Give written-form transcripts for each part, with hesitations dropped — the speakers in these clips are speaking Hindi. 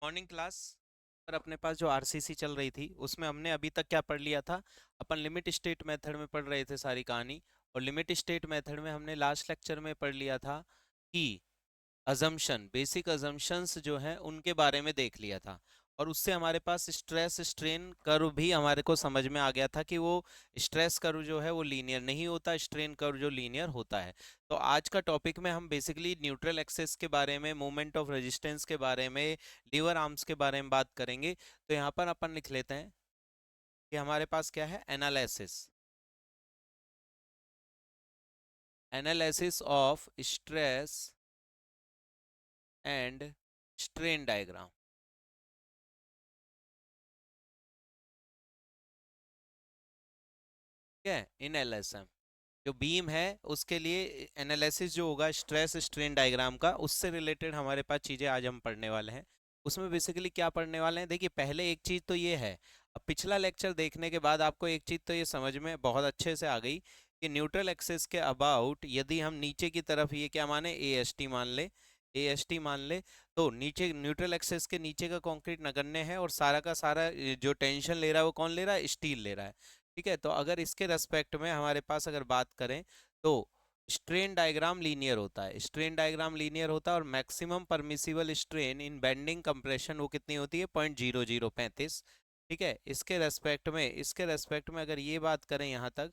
मॉर्निंग क्लास पर अपने पास जो आरसीसी चल रही थी उसमें हमने अभी तक क्या पढ़ लिया था। अपन लिमिट स्टेट मेथड में पढ़ रहे थे सारी कहानी। और लिमिट स्टेट मेथड में हमने लास्ट लेक्चर में पढ़ लिया था कि अजम्पशन बेसिक अजम्पशंस जो हैं उनके बारे में देख लिया था। और उससे हमारे पास स्ट्रेस स्ट्रेन कर्व भी हमारे को समझ में आ गया था कि वो स्ट्रेस कर्व जो है वो लीनियर नहीं होता, स्ट्रेन कर्व जो लीनियर होता है। तो आज का टॉपिक में हम बेसिकली न्यूट्रल एक्सेस के बारे में, मोमेंट ऑफ रेजिस्टेंस के बारे में, लीवर आर्म्स के बारे में बात करेंगे। तो यहाँ पर अपन लिख लेते हैं कि हमारे पास क्या है, analysis analysis of stress and strain diagram. ठीक है, इन एलएसएम जो बीम है उसके लिए एनालिसिस जो होगा स्ट्रेस स्ट्रेन डायग्राम का, उससे रिलेटेड हमारे पास चीजें आज हम पढ़ने वाले हैं। उसमें बेसिकली क्या पढ़ने वाले हैं, देखिए पहले एक चीज तो ये है। अब पिछला लेक्चर देखने के बाद आपको एक चीज तो ये समझ में बहुत अच्छे से आ गई कि न्यूट्रल एक्सिस के अबाउट यदि हम नीचे की तरफ ये क्या माने, ए एस टी मान ले, ए एस टी मान ले, तो नीचे न्यूट्रल एक्सिस के नीचे का कंक्रीट नगण्य है और सारा का सारा जो टेंशन ले रहा है वो कौन ले रहा है, स्टील ले रहा है। ठीक है, तो अगर इसके रेस्पेक्ट में हमारे पास अगर बात करें तो स्ट्रेन डायग्राम लीनियर होता है, स्ट्रेन डायग्राम लीनियर होता है। और maximum permissible strain in bending compression वो कितनी होती है, 0.0035। ठीक है, इसके रेस्पेक्ट में अगर ये बात करें यहाँ तक,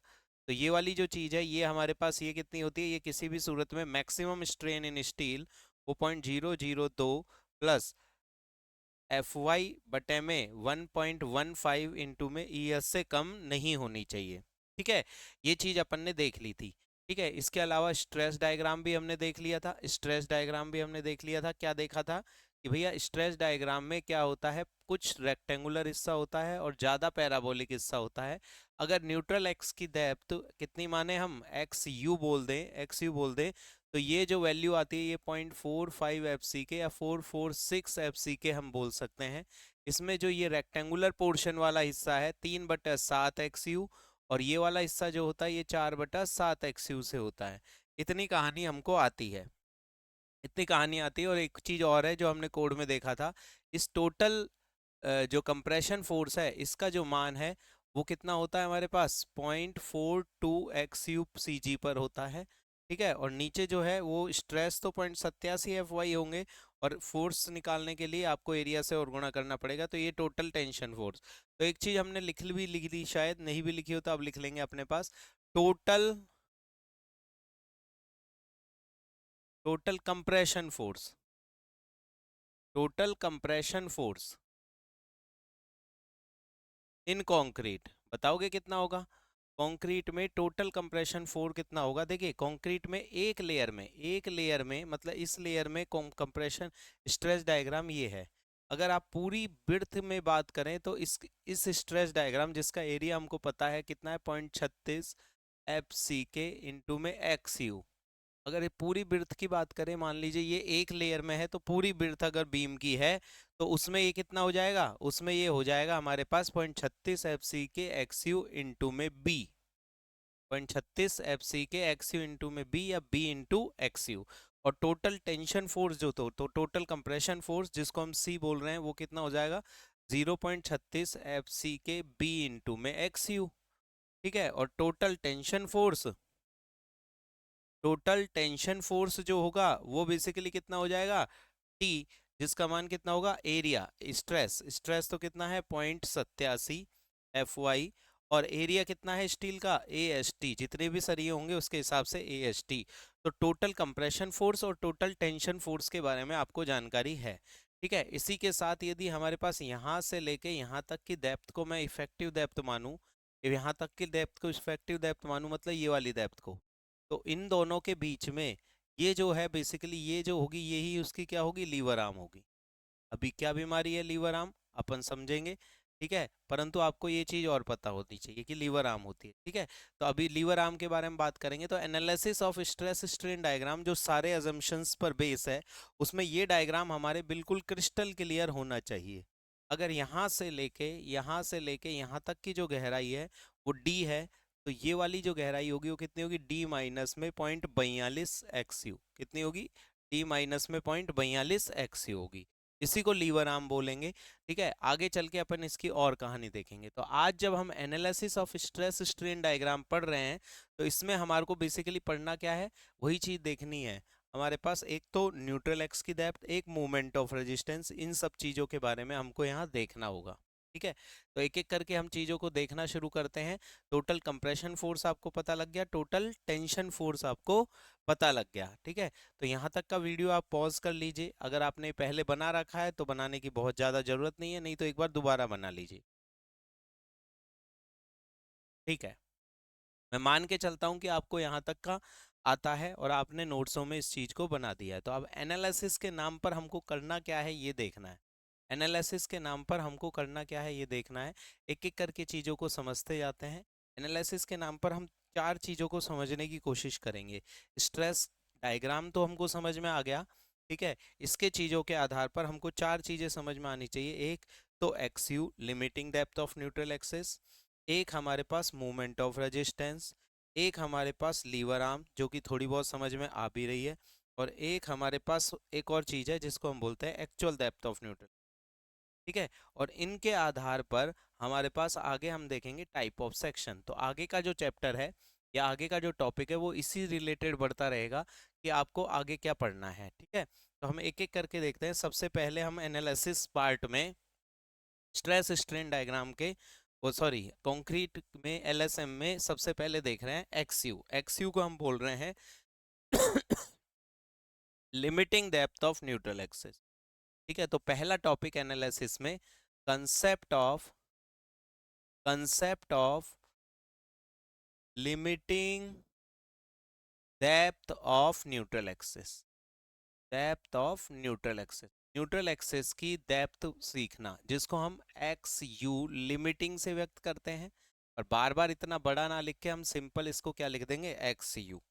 तो ये वाली जो चीज़ है ये हमारे पास ये कितनी होती है, ये किसी भी सूरत में मैक्सिमम स्ट्रेन इन स्टील वो 0.002 प्लस एफ वाई बटे में 1.15 इंटू में ई एस से कम नहीं होनी चाहिए। ठीक है, ये चीज अपन ने देख ली थी। ठीक है, इसके अलावा स्ट्रेस डायग्राम भी हमने देख लिया था, स्ट्रेस डायग्राम भी हमने देख लिया था। क्या देखा था कि भैया स्ट्रेस डायग्राम में क्या होता है, कुछ रेक्टेंगुलर हिस्सा होता है और ज्यादा पैराबोलिक हिस्सा होता है। अगर न्यूट्रल एक्स की डेप्थ कितनी माने, हम एक्स यू बोल दें, एक्स यू बोल दें, तो ये जो वैल्यू आती है ये 0.45 एफ सी के या 446 एफ सी के हम बोल सकते हैं। इसमें जो ये रेक्टेंगुलर पोर्शन वाला हिस्सा है 3/7 एक्स यू, और ये वाला हिस्सा जो होता है ये 4/7 एक्स यू से होता है। इतनी कहानी हमको आती है, इतनी कहानी आती है। और एक चीज और है जो हमने कोड में देखा था, इस टोटल जो कंप्रेशन फोर्स है इसका जो मान है वो कितना होता है हमारे पास, 0.42 एक्स यू सी जी पर होता है। ठीक है, और नीचे जो है वो स्ट्रेस तो 0.87 एफ वाई होंगे, और फोर्स निकालने के लिए आपको एरिया से और गुणा करना पड़ेगा, तो ये टोटल टेंशन फोर्स। तो एक चीज हमने लिख ली, शायद नहीं भी लिखी हो तो अब लिख लेंगे अपने पास, total total compression force, total compression force in concrete. बताओगे कितना होगा कंक्रीट में, टोटल कंप्रेशन फोर्स कितना होगा। देखिए कंक्रीट में एक लेयर में मतलब इस लेयर में कंप्रेशन स्ट्रेस डायग्राम ये है। अगर आप पूरी बिर्थ में बात करें तो इस स्ट्रेस डायग्राम जिसका एरिया हमको पता है कितना है, 0.36 एफ सी के इंटू में एक्स यू। अगर ये पूरी बिर्थ की बात करें, मान लीजिए ये एक लेयर में है, तो पूरी बिर्थ अगर बीम की है तो उसमें ये कितना हो जाएगा, उसमें ये हो जाएगा हमारे पास 0.36 एफ सी के एक्स यू इंटू में बी, 0.36 एफ सी के एक्स यू इंटू में बी या बी इंटू एक्स यू। और टोटल टेंशन फोर्स जो तो टोटल कंप्रेशन फोर्स जिसको हम सी बोल रहे हैं वो कितना हो जाएगा, 0.36 एफ सी के बी इंटू में एक्स यू। ठीक है, और टोटल टेंशन फोर्स जो होगा वो बेसिकली कितना हो जाएगा, टी, जिसका मान कितना होगा, एरिया, स्ट्रेस स्ट्रेस तो कितना है 0.87 एफ वाई, और एरिया कितना है स्टील का, ए एस टी, जितने भी सरिये होंगे उसके हिसाब से ए एस टी। तो टोटल कंप्रेशन फोर्स और टोटल टेंशन फोर्स के बारे में आपको जानकारी है। ठीक है, इसी के साथ यदि हमारे पास यहाँ से लेके यहाँ तक की डेप्थ को मैं इफेक्टिव डेप्थ मानूं, यहाँ तक की डेप्थ को इफेक्टिव डेप्थ मानूं मतलब ये वाली डेप्थ को, तो इन दोनों के बीच में ये जो है बेसिकली ये जो होगी यही उसकी क्या होगी, लीवर आर्म होगी। अभी क्या बीमारी है लीवर आर्म अपन समझेंगे। ठीक है, परंतु आपको ये चीज और पता होनी चाहिए कि लीवर आर्म होती है। ठीक है, तो अभी लीवर आर्म के बारे में बात करेंगे। तो analysis of stress strain diagram जो सारे अजम्पशंस पर बेस है, उसमें ये डायग्राम हमारे बिल्कुल क्रिस्टल क्लियर होना चाहिए। अगर यहाँ से लेके यहाँ तक की जो गहराई है वो डी है, तो ये वाली जो गहराई होगी वो कितनी होगी, डी माइनस में 0.42 एक्स यू, कितनी होगी, डी माइनस में 0.42 एक्स यू होगी। इसी को लीवर आर्म बोलेंगे। ठीक है, आगे चल के अपन इसकी और कहानी देखेंगे। तो आज जब हम analysis of stress strain diagram पढ़ रहे हैं तो इसमें हमारे को बेसिकली पढ़ना क्या है, वही चीज देखनी है। हमारे पास एक तो न्यूट्रल एक्स की डेप्थ, एक मोमेंट ऑफ रेजिस्टेंस, इन सब चीजों के बारे में हमको यहाँ देखना होगा। ठीक है, तो एक एक करके हम चीजों को देखना शुरू करते हैं। टोटल कंप्रेशन फोर्स आपको पता लग गया, टोटल टेंशन फोर्स आपको पता लग गया। ठीक है, तो यहाँ तक का वीडियो आप पॉज कर लीजिए। अगर आपने पहले बना रखा है तो बनाने की बहुत ज़्यादा ज़रूरत नहीं है, नहीं तो एक बार दोबारा बना लीजिए। ठीक है, मैं मान के चलता हूँ कि आपको यहाँ तक का आता है और आपने नोट्सों में इस चीज़ को बना दिया है। तो अब एनालिसिस के नाम पर हमको करना क्या है ये देखना है। एनालिसिस के नाम पर हमको करना क्या है ये देखना है। एक एक करके चीज़ों को समझते जाते हैं। एनालिसिस के नाम पर हम चार चीज़ों को समझने की कोशिश करेंगे। स्ट्रेस डायग्राम तो हमको समझ में आ गया। ठीक है, इसके चीज़ों के आधार पर हमको चार चीज़ें समझ में आनी चाहिए। एक तो x you limiting depth of neutral axis, एक हमारे पास मूवमेंट ऑफ रेजिस्टेंस, एक हमारे पास लीवर आर्म जो कि थोड़ी बहुत समझ में आ भी रही है, और एक हमारे पास एक और चीज़ है जिसको हम बोलते हैं एक्चुअल डेप्थ ऑफ न्यूट्रल। ठीक है, और इनके आधार पर हमारे पास आगे हम देखेंगे टाइप ऑफ सेक्शन। तो आगे का जो चैप्टर है या आगे का जो टॉपिक है वो इसी रिलेटेड बढ़ता रहेगा कि आपको आगे क्या पढ़ना है। ठीक है, तो हम एक एक करके देखते हैं। सबसे पहले हम एनालिसिस पार्ट में स्ट्रेस स्ट्रेन डायग्राम के, वो सॉरी कंक्रीट में एलएसएम में सबसे पहले देख रहे हैं एक्सयू। एक्सयू को हम बोल रहे हैं limiting depth of neutral axis. ठीक है, तो पहला टॉपिक एनालिसिस में concept of limiting depth of neutral axis. Depth of neutral axis, neutral axis की डेप्थ सीखना, जिसको हम एक्स यू लिमिटिंग से व्यक्त करते हैं। और बार बार इतना बड़ा ना लिख के हम सिंपल इसको क्या लिख देंगे, एक्स यू।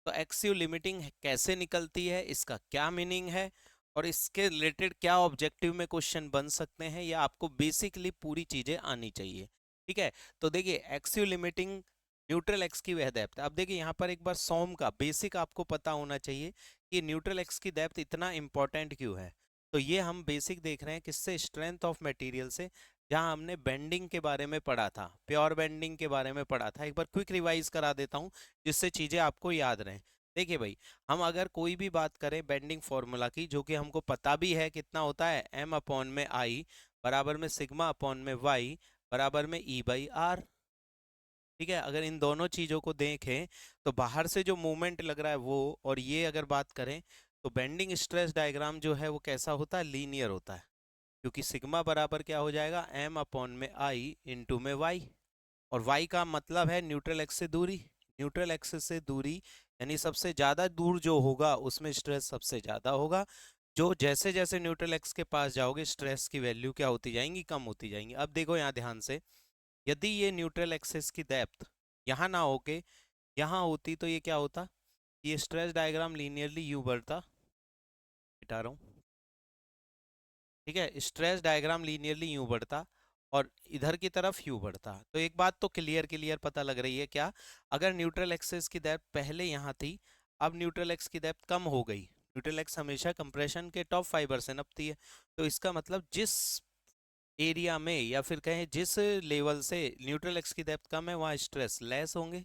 तो एक्स यू लिमिटिंग कैसे निकलती है, इसका क्या मीनिंग है, और इसके रिलेटेड क्या ऑब्जेक्टिव में क्वेश्चन बन सकते हैं, ये आपको बेसिकली पूरी चीजें आनी चाहिए। ठीक है, तो देखिए x you limiting neutral x की वह डेप्थ। अब देखिए यहाँ पर एक बार सॉम का बेसिक आपको पता होना चाहिए कि न्यूट्रल एक्स की डेप्थ इतना इंपॉर्टेंट क्यों है। तो ये हम बेसिक देख रहे हैं किससे, स्ट्रेंथ ऑफ मटेरियल से, जहां हमने बेंडिंग के बारे में पढ़ा था, प्योर बेंडिंग के बारे में पढ़ा था। एक बार क्विक रिवाइज करा देता हूं जिससे चीजें आपको याद रहें। देखिए भाई, हम अगर कोई भी बात करें बेंडिंग फॉर्मूला की, जो कि हमको पता भी है कितना होता है, एम अपॉन में आई बराबर में सिग्मा अपॉन में वाई बराबर में ई बाई आर। ठीक है, अगर इन दोनों चीजों को देखें तो बाहर से जो मूवमेंट लग रहा है वो, और ये अगर बात करें तो बेंडिंग स्ट्रेस डायग्राम जो है वो कैसा होता है, लीनियर होता है। क्योंकि सिग्मा बराबर क्या हो जाएगा, एम अपॉन में आई इंटू में वाई, और वाई का मतलब है न्यूट्रल एक्स से दूरी। न्यूट्रल एक्सिस से दूरी यानी सबसे ज्यादा दूर जो होगा उसमें स्ट्रेस सबसे ज्यादा होगा। जो जैसे जैसे न्यूट्रल एक्स के पास जाओगे स्ट्रेस की वैल्यू क्या होती जाएंगी, कम होती जाएंगी। अब देखो यहाँ ध्यान से, यदि ये न्यूट्रल एक्सिस की डेप्थ यहाँ ना होके यहाँ होती तो ये क्या होता, ये स्ट्रेस डायग्राम लीनियरली यू बढ़ता, मिटा रहा हूँ। ठीक है, स्ट्रेस डायग्राम लीनियरली यूं बढ़ता और इधर की तरफ यू बढ़ता। तो एक बात तो क्लियर क्लियर पता लग रही है क्या, अगर न्यूट्रल एक्सिस की डेप्थ पहले यहाँ थी, अब न्यूट्रल एक्स की डेप्थ कम हो गई। न्यूट्रल एक्स हमेशा कंप्रेशन के टॉप फाइबर से नपती है। तो इसका मतलब जिस एरिया में या फिर कहें जिस लेवल से न्यूट्रल एक्स की डेप्थ कम है वहाँ स्ट्रेस लेस होंगे,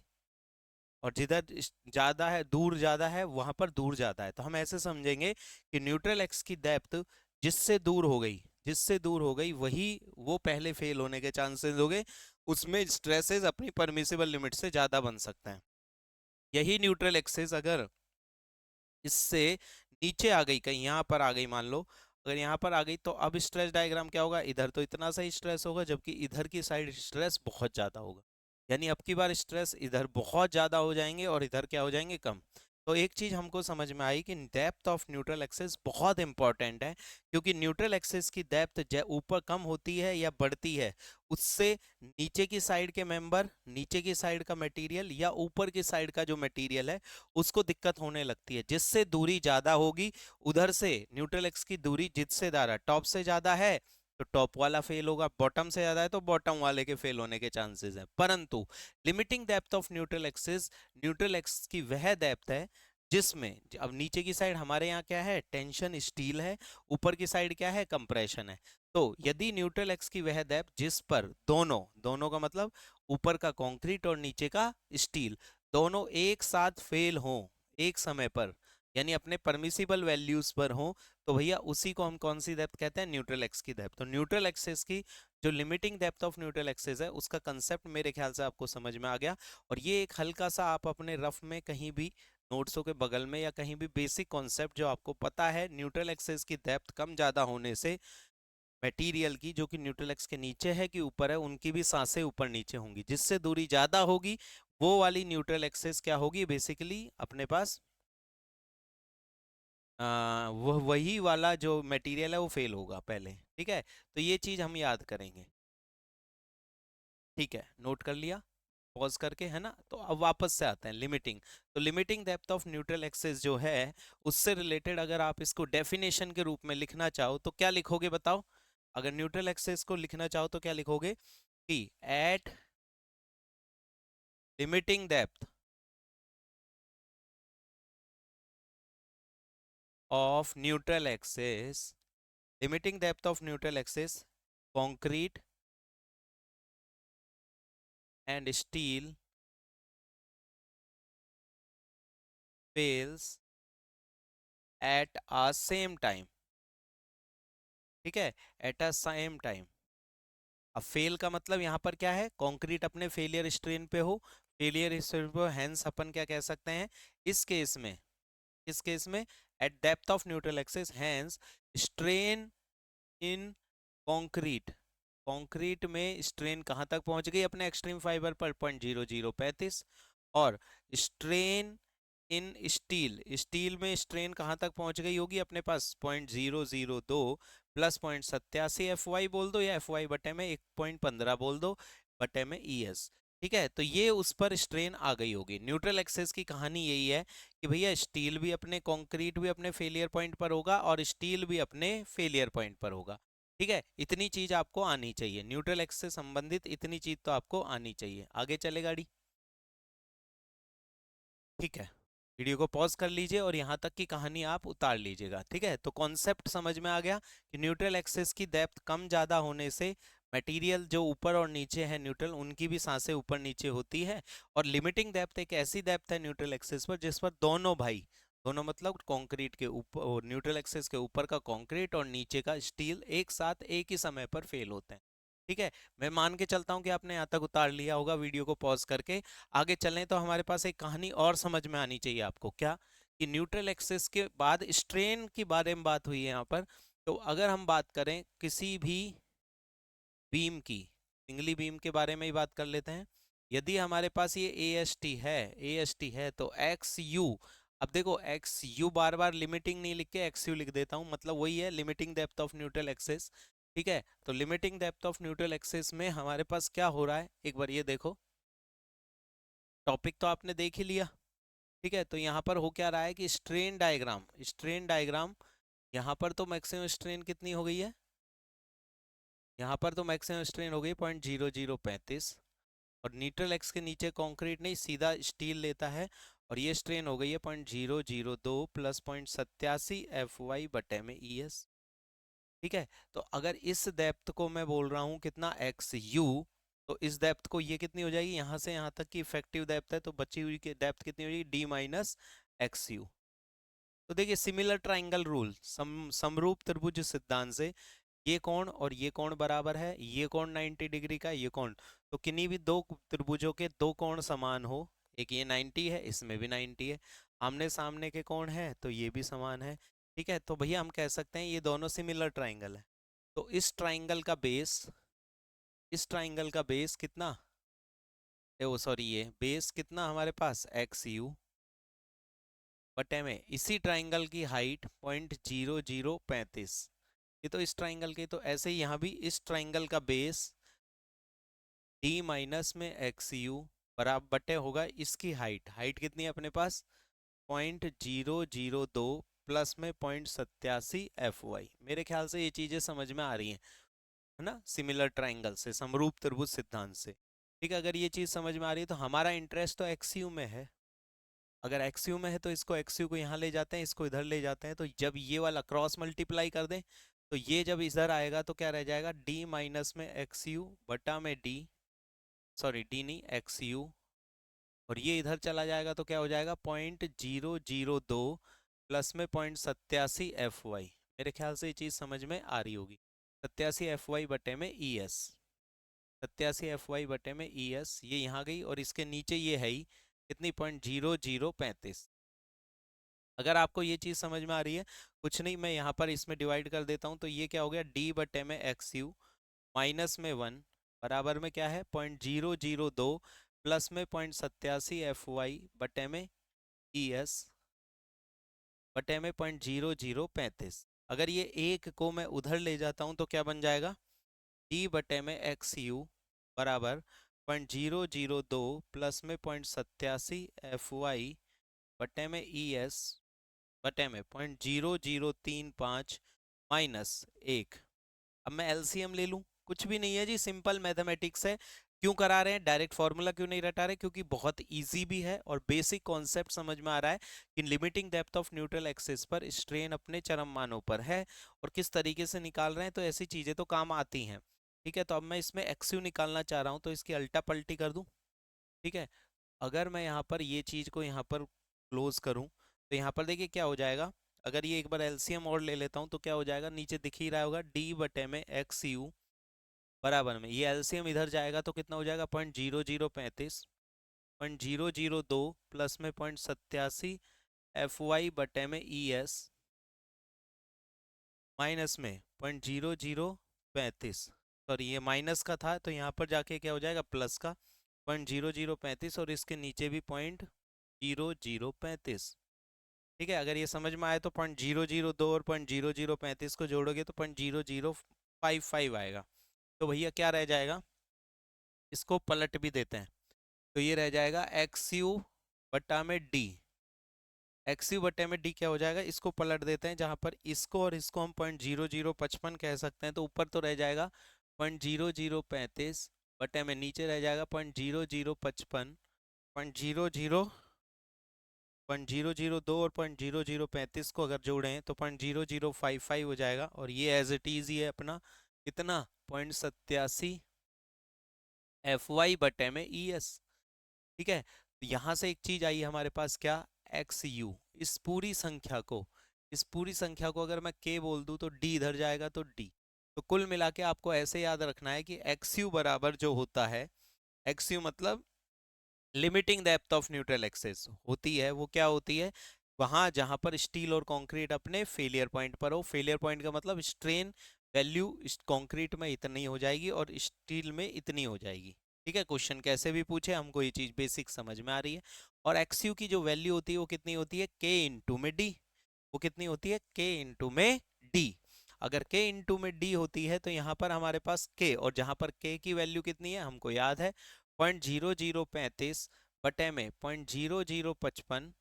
और जिधर ज्यादा है, दूर ज्यादा है, वहां पर दूर ज्यादा है। तो हम ऐसे समझेंगे कि न्यूट्रल एक्स की डेप्थ जिससे दूर हो गई, जिससे दूर हो गई वही वो पहले फेल होने के चांसेस हो गए, उसमें स्ट्रेसेस अपनी परमिसिबल लिमिट से ज्यादा बन सकते हैं। यही न्यूट्रल एक्सिस अगर इससे नीचे आ गई, कहीं यहाँ पर आ गई मान लो, अगर यहाँ पर आ गई तो अब स्ट्रेस डायग्राम क्या होगा, इधर तो इतना सा ही स्ट्रेस होगा जबकि इधर की साइड स्ट्रेस बहुत ज्यादा होगा। यानी अब की बार स्ट्रेस इधर बहुत ज्यादा हो जाएंगे और इधर क्या हो जाएंगे, कम। तो एक चीज हमको समझ में आई कि डेप्थ ऑफ न्यूट्रल एक्सिस बहुत इंपॉर्टेंट है, क्योंकि न्यूट्रल एक्सिस की डेप्थ ऊपर कम होती है या बढ़ती है, उससे नीचे की साइड के मेंबर, नीचे की साइड का मटेरियल या ऊपर की साइड का जो मटेरियल है उसको दिक्कत होने लगती है। जिससे दूरी ज्यादा होगी उधर से न्यूट्रल एक्स की दूरी जिससे ज्यादा टॉप से ज्यादा है तो टॉप वाला फेल होगा, बॉटम से ज्यादा है तो बॉटम वाले के फेल होने के चांसेस हैं। परंतु limiting depth of neutral axis, neutral x की वह डेप्थ है जिसमें अब नीचे की साइड हमारे यहाँ क्या है, टेंशन स्टील है, ऊपर की साइड क्या है, कंप्रेशन है। तो यदि न्यूट्रल एक्स की वह डेप्थ जिस पर दोनों दोनों का मतलब ऊपर का कंक्रीट और नीचे का स्टील दोनों एक साथ फेल हो एक समय पर, यानी अपने परमिसिबल वैल्यूज पर हो, तो भैया उसी को हम कौन सी डेप्थ कहते हैं, न्यूट्रल एक्स की डेप्थ। तो न्यूट्रल एक्सेस की जो limiting depth of neutral access है उसका कंसेप्ट मेरे ख्याल से आपको समझ में आ गया। और ये एक हल्का सा आप अपने रफ में कहीं भी नोट्सों के बगल में या कहीं भी बेसिक कॉन्सेप्ट जो आपको पता है, न्यूट्रल एक्सेस की डेप्थ कम ज्यादा होने से मटेरियल की जो कि न्यूट्रल एक्स के नीचे है कि ऊपर है, उनकी भी सांसें ऊपर नीचे होंगी, जिससे दूरी ज्यादा होगी वो वाली न्यूट्रल एक्सेस क्या होगी, बेसिकली अपने पास वह वही वाला जो मटेरियल है वो फेल होगा पहले। ठीक है, तो ये चीज हम याद करेंगे। ठीक है, नोट कर लिया पॉज करके, है ना। तो अब वापस से आते हैं लिमिटिंग। तो limiting depth of neutral access जो है उससे रिलेटेड अगर आप इसको डेफिनेशन के रूप में लिखना चाहो तो क्या लिखोगे बताओ। अगर न्यूट्रल एक्सेस को लिखना चाहो तो क्या लिखोगे कि at limiting depth of neutral axis, limiting depth of neutral axis, concrete and steel fails at a same time। ठीक है, एट अ सेम टाइम। अब फेल का मतलब यहाँ पर क्या है, कंक्रीट अपने फेलियर स्ट्रेन पे हो, फेलियर स्ट्रेन पे हो, हेंस अपन क्या कह सकते हैं इस केस में, इस केस में eight depth of neutral axis hence strain in concrete, concrete में स्ट्रेन कहाँ तक पहुंच गई अपने एक्सट्रीम फाइबर पर, 0.0035। और स्ट्रेन इन स्टील, स्टील में स्ट्रेन कहाँ तक पहुंच गई होगी अपने पास, 0.002 प्लस 0.87 एफ वाई बोल दो, या एफ वाई बटे में 1.15 बोल दो बटे में ई एस। ठीक है, तो ये उस पर स्ट्रेन आ गई होगी। न्यूट्रल एक्सेस की कहानी यही है कि भैया स्टील भी अपने, कंक्रीट भी अपने फेलियर पॉइंट पर होगा और स्टील भी अपने फेलियर पॉइंट पर होगा। ठीक है, इतनी चीज आपको आनी चाहिए, न्यूट्रल एक्सेस से संबंधित इतनी चीज तो आपको आनी चाहिए। आगे चले गाड़ी। ठीक है, वीडियो को पॉज कर लीजिए और यहाँ तक की कहानी आप उतार लीजिएगा। ठीक है, तो कॉन्सेप्ट समझ में आ गया कि न्यूट्रल एक्सेस की डेप्थ कम ज़्यादा होने से मटेरियल जो ऊपर और नीचे है न्यूट्रल, उनकी भी सांसें ऊपर नीचे होती है। और लिमिटिंग डेप्थ एक ऐसी डेप्थ है न्यूट्रल एक्सेस पर जिस पर दोनों भाई, दोनों मतलब कंक्रीट के ऊपर, न्यूट्रल एक्सेस के ऊपर का कंक्रीट और नीचे का स्टील एक साथ एक ही समय पर फेल होते हैं। ठीक है, मैं मान के चलता हूँ कि आपने यहाँ तक उतार लिया होगा वीडियो को पॉज करके। आगे चलें तो हमारे पास एक कहानी और समझ में आनी चाहिए आपको, क्या कि न्यूट्रल एक्सेस के बाद स्ट्रेन के बारे में बात हुई है यहाँ पर। तो अगर हम बात करें किसी भी बीम की, सिंगली बीम के बारे में ही बात कर लेते हैं। यदि हमारे पास ये ए एस टी है, ए एस टी है तो एक्स यू, अब देखो x you bar bar limiting नहीं लिख के एक्स यू लिख देता हूँ, मतलब वही है limiting depth of neutral access. ठीक है, तो limiting depth of neutral access में हमारे पास क्या हो रहा है, एक बार ये देखो। टॉपिक तो आपने देख ही लिया। ठीक है, तो यहाँ पर हो क्या रहा है कि स्ट्रेन डायग्राम, स्ट्रेन डायग्राम, यहाँ पर तो मैक्सिमम स्ट्रेन कितनी हो गई है, यहाँ पर तो मैक्सिमम स्ट्रेन हो गई 0.0035। और न्यूट्रल एक्स के नीचे कंक्रीट नहीं सीधा स्टील लेता है, और ये स्ट्रेन हो गई है 0.002 प्लस 0.87 एफ वाई बटे में ई एस। ठीक है, तो अगर इस डेप्थ को मैं बोल रहा हूँ कितना, एक्स यू, तो इस डेप्थ को ये कितनी हो जाएगी, यहाँ से यहाँ तक की इफेक्टिव डेप्थ है, तो बची हुई की डेप्थ कितनी हो जाएगी, डी माइनस एक्स यू। तो देखिए सिमिलर ट्राइंगल रूल, समरूप त्रिभुज सिद्धांत से ये कोण और ये कोण बराबर है, ये कोण 90 डिग्री का, ये कोण, तो किन्हीं भी दो त्रिभुजों के दो कोण समान हो, एक ये 90 है, इसमें भी 90 है, आमने सामने के कोण है तो ये भी समान है। ठीक है, तो भैया हम कह सकते हैं ये दोनों सिमिलर ट्राइंगल है। तो इस ट्राइंगल का बेस, इस ट्राइंगल का बेस कितना, ओ सॉरी ये बेस कितना हमारे पास एक्स यू बटे में इसी ट्राइंगल की हाइट 0.0035। ये तो इस ट्राइंगल के, तो ऐसे ही यहाँ भी इस ट्राइंगल का बेस डी माइनस में एक्स यू बराबर बटे होगा इसकी हाइट, हाइट कितनी है अपने पास 0.002 प्लस में 0.87 एफ वाई। मेरे ख्याल से ये चीजें समझ में आ रही हैं, है ना, सिमिलर ट्राइंगल से, समरूप त्रिभुज सिद्धांत से। ठीक है, अगर ये चीज समझ में आ रही है तो हमारा इंटरेस्ट तो एक्स यू में है। अगर एक्सयू में है तो इसको एक्सयू को यहाँ ले जाते हैं, इसको इधर ले जाते हैं, तो जब ये वाला क्रॉस मल्टीप्लाई कर दें तो ये जब इधर आएगा तो क्या रह जाएगा, डी माइनस में एक्सयू बटा में डी, सॉरी डी नहीं एक्सयू, और ये इधर चला जाएगा तो क्या हो जाएगा 0.002 प्लस में 0.87 FY। मेरे ख्याल से ये चीज़ समझ में आ रही होगी। 87 FY बटे में ई एस, 87 FY बटे में ई एस, ये यहाँ गई और इसके नीचे ये है ही कितनी 0.0035। अगर आपको ये चीज़ समझ में आ रही है, कुछ नहीं, मैं यहाँ पर इसमें डिवाइड कर देता हूँ, तो ये क्या हो गया डी बटे में एक्स यू माइनस में 1 बराबर में क्या है 0.002 प्लस में 0.87 FY बटे में ई एस बटे में 0.0035। अगर ये एक को मैं उधर ले जाता हूँ तो क्या बन जाएगा, डी बटे में एक्स यू बराबर 0.002 प्लस में 0.87 FY बटे में ई एस बटे में 0.0035 माइनस 1। अब मैं एलसीएम ले लूं, कुछ भी नहीं है जी, सिंपल मैथमेटिक्स है। क्यों करा रहे हैं, डायरेक्ट फॉर्मूला क्यों नहीं रटा रहे, क्योंकि बहुत इजी भी है और बेसिक कॉन्सेप्ट समझ में आ रहा है कि limiting depth of neutral axis पर स्ट्रेन अपने चरम मानों पर है और किस तरीके से निकाल रहे हैं, तो ऐसी चीजें तो काम आती हैं। ठीक है, तो अब मैं इसमें एक्सयू निकालना चाह रहा हूँ, तो इसकी अल्टा पल्टी कर दूं। ठीक है, अगर मैं यहाँ पर ये चीज को यहाँ पर क्लोज करूँ तो यहाँ पर देखिए क्या हो जाएगा, अगर ये एक बार एलसीएम और ले लेता हूँ तो क्या हो जाएगा, नीचे दिख ही रहा होगा डी बटे में एक्स यू बराबर में, ये एलसीएम इधर जाएगा तो कितना हो जाएगा 0.0035, 0.002 प्लस में 0.87 FY बटे में ई एस माइनस में 0.0035, सॉरी ये माइनस का था तो यहाँ पर जाके क्या हो जाएगा प्लस का 0.0035 और इसके नीचे भी 0.0035। ठीक है, अगर ये समझ में आए तो 0.002 और 0.0035 को जोड़ोगे तो 0.0055 आएगा। तो भैया क्या रह जाएगा, इसको पलट भी देते हैं, तो ये रह जाएगा एक्स यू बटा में डी, एक्स यू बटे में डी क्या हो जाएगा, इसको पलट देते हैं, जहां पर इसको और इसको हम 0.0055 कह सकते हैं, तो ऊपर तो रह जाएगा 0.0035 बटे में नीचे रह जाएगा 0.0055, 0.002 और 0.0035 को अगर जोड़ें तो 0.0055 हो जाएगा, और ये एज इट इज ही है अपना कितना 0.87 FY बटे में ई एस। ठीक है, तो यहां से एक चीज आई हमारे पास क्या, एक्स यू, इस पूरी संख्या को अगर मैं के बोल दूं तो डी इधर जाएगा तो डी, तो कुल मिला के आपको ऐसे याद रखना है कि एक्स यू बराबर जो होता है, एक्स यू मतलब limiting depth of neutral axis होती है, वो क्या होती है, वहां जहां पर स्टील और कंक्रीट अपने फेलियर पॉइंट पर हो, फेलियर पॉइंट का मतलब स्ट्रेन वैल्यू कंक्रीट में इतनी हो जाएगी और स्टील में इतनी हो जाएगी। ठीक है, क्वेश्चन कैसे भी पूछे हमको ये चीज बेसिक समझ में आ रही है। और एक्स यू की जो वैल्यू होती है वो कितनी होती है, के इंटू में डी, वो कितनी होती है, के इंटू में डी। अगर के इंटू में डी होती है तो यहाँ पर हमारे पास के, और जहां पर के की वैल्यू कितनी है हमको याद है 0.0035 बटे में 0.0055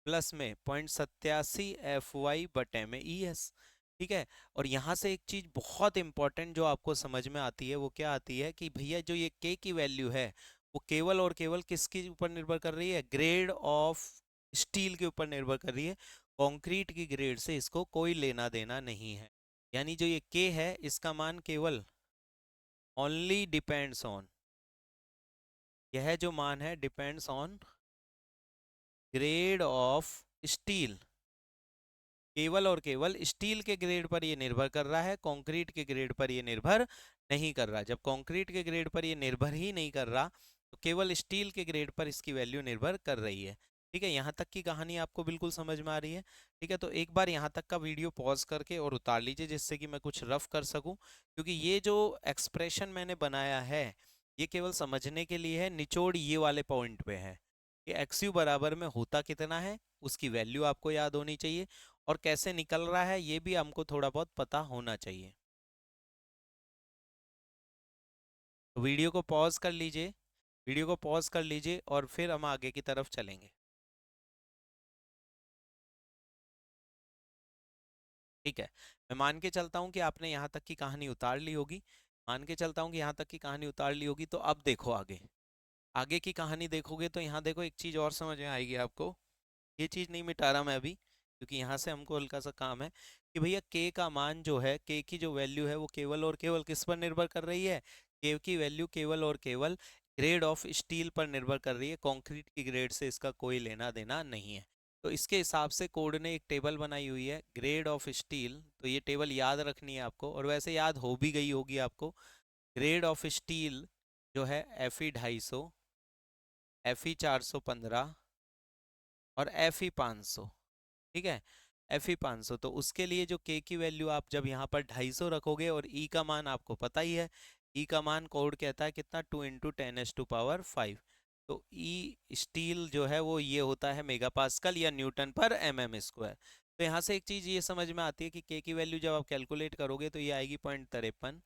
प्लस में 0.87 FY बटे में ई एस। ठीक है, और यहाँ से एक चीज बहुत इंपॉर्टेंट जो आपको समझ में आती है वो क्या आती है कि भैया जो ये के की वैल्यू है वो केवल और केवल किसके ऊपर निर्भर कर रही है, ग्रेड ऑफ स्टील के ऊपर निर्भर कर रही है, कंक्रीट की ग्रेड से इसको कोई लेना देना नहीं है। यानी जो ये के है इसका मान केवल ओनली डिपेंड्स ऑन, यह जो मान है depends on grade of steel, केवल और केवल स्टील के ग्रेड पर ये निर्भर कर रहा है, कंक्रीट के ग्रेड पर ये निर्भर नहीं कर रहा। जब कंक्रीट के ग्रेड पर ये निर्भर ही नहीं कर रहा तो केवल स्टील के ग्रेड पर इसकी वैल्यू निर्भर कर रही है। ठीक है, यहाँ तक की कहानी आपको बिल्कुल समझ में आ रही है। ठीक है, तो एक बार यहाँ तक का वीडियो पॉज करके और उतार लीजिए जिससे कि मैं कुछ रफ कर सकूं, क्योंकि ये जो एक्सप्रेशन मैंने बनाया है ये केवल समझने के लिए है, निचोड़ ये वाले पॉइंट पे है कि एक्स यू बराबर में होता कितना है, उसकी वैल्यू आपको याद होनी चाहिए, और कैसे निकल रहा है ये भी हमको थोड़ा बहुत पता होना चाहिए। तो वीडियो को पॉज कर लीजिए, वीडियो को पॉज कर लीजिए और फिर हम आगे की तरफ चलेंगे। ठीक है, मैं मान के चलता हूँ कि आपने यहाँ तक की कहानी उतार ली होगी, मान के चलता हूँ कि यहाँ तक की कहानी उतार ली होगी, तो अब देखो आगे, आगे की कहानी देखोगे तो यहाँ देखो एक चीज और समझ में आएगी आपको। ये चीज़ नहीं मिटा रहा मैं अभी, क्योंकि यहाँ से हमको हल्का सा काम है कि भैया के का मान जो है, के की जो वैल्यू है वो केवल और केवल किस पर निर्भर कर रही है, के की वैल्यू केवल और केवल ग्रेड ऑफ स्टील पर निर्भर कर रही है, कंक्रीट की ग्रेड से इसका कोई लेना देना नहीं है। तो इसके हिसाब से कोड ने एक टेबल बनाई हुई है ग्रेड ऑफ स्टील, तो ये टेबल याद रखनी है आपको, और वैसे याद हो भी गई होगी आपको। ग्रेड ऑफ स्टील जो है Fe 250, Fe 415 और Fe 500, ठीक है। Fe 500, तो उसके लिए जो के की वैल्यू आप जब यहाँ पर 250 रखोगे, और ई का मान आपको पता ही है, ई का मान कोड कहता है कितना, 2 × 10⁵ तो ई स्टील जो है वो ये होता है मेगा पास्कल या न्यूटन पर mm²। तो यहाँ से एक चीज़ ये समझ में आती है कि के की वैल्यू जब आप कैलकुलेट करोगे तो ये आएगी 0.53,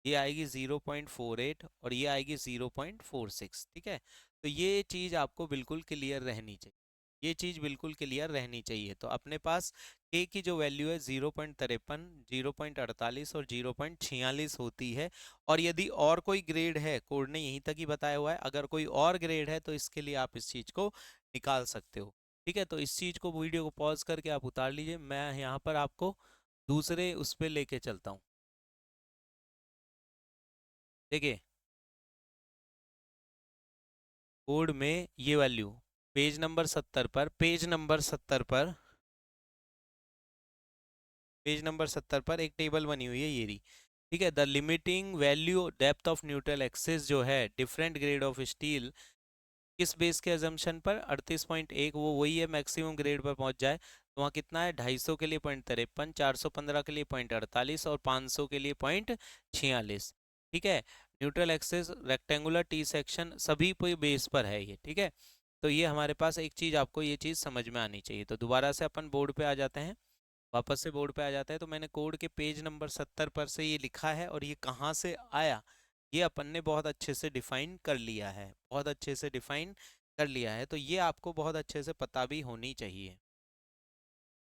ये आएगी 0.48 और ये आएगी 0.46, ठीक है। तो ये चीज़ आपको बिल्कुल क्लियर रहनी चाहिए, ये चीज़ बिल्कुल क्लियर रहनी चाहिए। तो अपने पास के की जो वैल्यू है 0.53, 0.48 और 0.46 होती है। और यदि और कोई ग्रेड है, कोड ने यहीं तक ही बताया हुआ है, अगर कोई और ग्रेड है तो इसके लिए आप इस चीज़ को निकाल सकते हो, ठीक है। तो इस चीज़ को, वीडियो को पॉज करके आप उतार लीजिए, मैं यहाँ पर आपको दूसरे उस पर लेके चलता हूँ। देखिए कोड में ये वैल्यू पेज नंबर 70 पर एक टेबल बनी हुई है ये रही, ठीक है। The limiting value depth of neutral axis जो है डिफरेंट ग्रेड ऑफ स्टील, किस बेस के अजम्पशन पर, 38.1, वो वही है मैक्सिमम ग्रेड पर पहुंच जाए, तो वहाँ कितना है, 250 के लिए 0.53, 415 के लिए 0.48 और 500 के लिए 0.46, ठीक है। Neutral axis rectangular T section सभी पे बेस पर है ये, ठीक है। तो ये हमारे पास एक चीज़, आपको ये चीज़ समझ में आनी चाहिए। तो दोबारा से अपन बोर्ड पे आ जाते हैं, वापस से बोर्ड पे आ जाता है। तो मैंने कोड के पेज नंबर 70 पर से ये लिखा है, और ये कहाँ से आया, ये अपन ने बहुत अच्छे से डिफाइन कर लिया है, बहुत अच्छे से डिफाइन कर लिया है। तो ये आपको बहुत अच्छे से पता भी होनी चाहिए,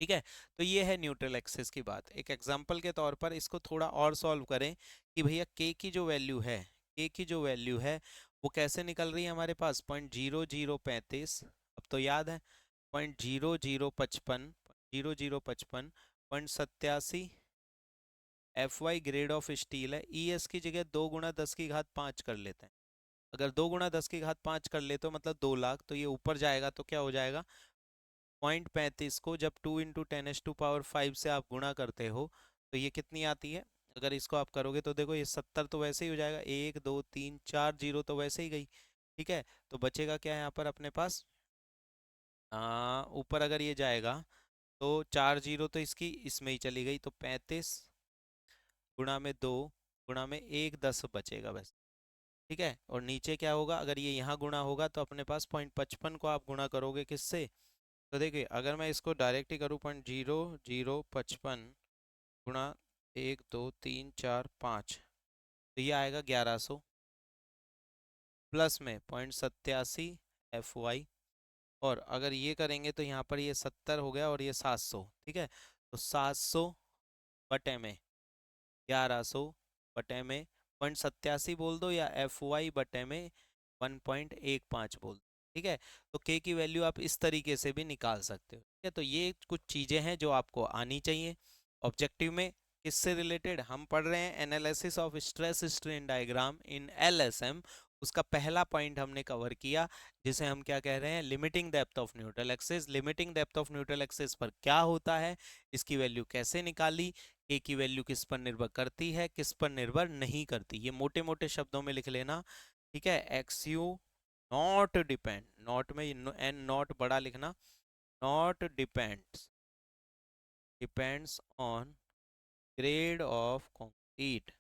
ठीक है। तो ये है न्यूट्रल एक्सिस की बात। एक एग्जांपल के तौर पर इसको थोड़ा और सॉल्व करें कि भैया के की जो वैल्यू है, के की जो वैल्यू है वो कैसे निकल रही है हमारे पास, 0.0035, अब तो याद है, 0.0055, 0.0055, 0.87 ग्रेड ऑफ स्टील है। एस की जगह 2 × 10⁵ कर लेते हैं। अगर 2 × 10⁵ कर ले तो मतलब 2 लाख, तो ये ऊपर जाएगा तो क्या हो जाएगा, 0.35 को जब 2 × 10⁵ से आप गुणा करते हो तो ये कितनी आती है। अगर इसको आप करोगे तो देखो ये 70 तो वैसे ही हो जाएगा, 1 2 3 4 0 तो वैसे ही गई, ठीक है। तो बचेगा क्या है यहाँ पर अपने पास, ऊपर अगर ये जाएगा तो 4 0 तो इसकी इसमें ही चली गई, तो 35 × 2 × 1 10 बचेगा बस, ठीक है। और नीचे क्या होगा, अगर ये यहाँ गुणा होगा तो अपने पास 0.55 को आप गुणा करोगे किससे, तो देखिए अगर मैं इसको डायरेक्ट ही करूँ, 0.0055 गुणा 1 2 3 4 5, तो ये आएगा 1100, प्लस में 0.87 FY, और अगर ये करेंगे तो यहाँ पर ये 70 हो गया और ये 700, ठीक है। तो 700 बटे में 1100 बटे में 0.87 बोल दो, या FY बटे में 1.15 बोल दो, ठीक है। तो के की वैल्यू आप इस तरीके से भी निकाल सकते हो, ठीक है। तो ये कुछ चीज़ें हैं जो आपको आनी चाहिए ऑब्जेक्टिव में। किससे रिलेटेड हम पढ़ रहे हैं, analysis of stress strain diagram in LSM, उसका पहला पॉइंट हमने कवर किया, जिसे हम क्या कह रहे हैं, limiting depth of neutral axis. Limiting depth of neutral axis पर क्या होता है, इसकी वैल्यू कैसे निकाली, के की वैल्यू किस पर निर्भर करती है, किस पर निर्भर नहीं करती, ये मोटे मोटे शब्दों में लिख लेना, ठीक है। XU नॉट डिपेंड, नॉट में एन नॉट बड़ा लिखना, not depends on grade of concrete,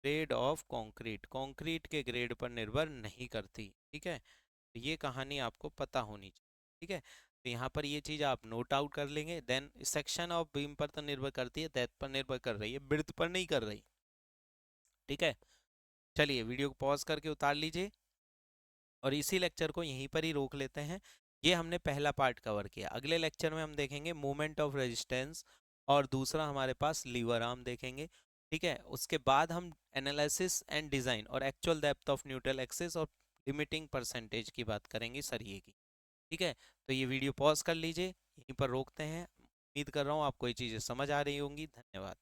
grade of concrete, concrete के ग्रेड पर निर्भर नहीं करती, ठीक है। तो ये कहानी आपको पता होनी चाहिए, ठीक है। तो यहाँ पर ये चीज़ आप नोट आउट कर लेंगे। देन सेक्शन ऑफ बीम पर तो निर्भर करती है, डेप्थ पर निर्भर कर रही है, ब्रेड्थ पर नहीं कर रही, ठीक है। चलिए वीडियो को पॉज करके उतार लीजिए, और इसी लेक्चर को यहीं पर ही रोक लेते हैं। ये हमने पहला पार्ट कवर किया। अगले लेक्चर में हम देखेंगे मूवमेंट ऑफ रेजिस्टेंस, और दूसरा हमारे पास लीवर आर्म देखेंगे, ठीक है। उसके बाद हम एनालिसिस एंड डिज़ाइन और actual depth of neutral axis और लिमिटिंग परसेंटेज की बात करेंगे सरिये की। ठीक है, तो ये वीडियो पॉज कर लीजिए, यहीं पर रोकते हैं। उम्मीद कर रहा हूँ आपको ये चीज़ें समझ आ रही होंगी। धन्यवाद।